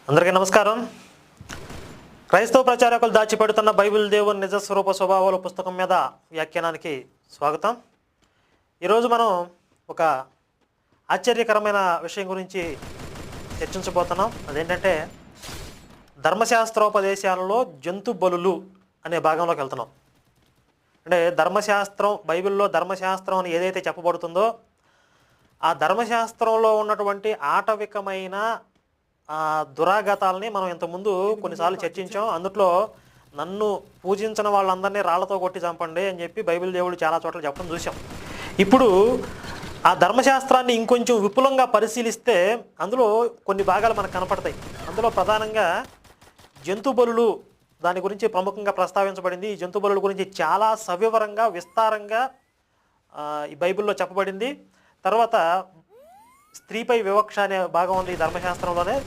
అందరికీ నమస్కారం. క్రైస్తవ ప్రచారకులు దాచిపెడుతున్న బైబిల్ దేవుని నిజస్వరూప స్వభావాల పుస్తకం మీద వ్యాఖ్యానానికి స్వాగతం. ఈరోజు మనం ఒక ఆశ్చర్యకరమైన విషయం గురించి చర్చించబోతున్నాం. అదేంటంటే ధర్మశాస్త్రోపదేశాలలో జంతు బలులు అనే భాగంలోకి వెళ్తున్నాం. అంటే ధర్మశాస్త్రం, బైబిల్లో ధర్మశాస్త్రం అని ఏదైతే చెప్పబడుతుందో ఆ ధర్మశాస్త్రంలో ఉన్నటువంటి ఆటవికమైన దురాగతాలని మనం ఇంతకుముందు కొన్నిసార్లు చర్చించాం. అందులో నన్ను పూజించిన వాళ్ళందరినీ రాళ్లతో కొట్టి చంపండి అని చెప్పి బైబిల్ దేవుడు చాలా చోట్ల చెప్పడం చూసాం. ఇప్పుడు ఆ ధర్మశాస్త్రాన్ని ఇంకొంచెం విపులంగా పరిశీలిస్తే అందులో కొన్ని భాగాలు మనకు కనపడతాయి. అందులో ప్రధానంగా జంతు బలులు దాని గురించి ప్రముఖంగా ప్రస్తావించబడింది. ఈ జంతు బలుల గురించి చాలా సవివరంగా విస్తారంగా ఈ బైబిల్లో చెప్పబడింది. తర్వాత స్త్రీపై వివక్ష అనే భాగం ఉంది ఈ ధర్మశాస్త్రంలోనే.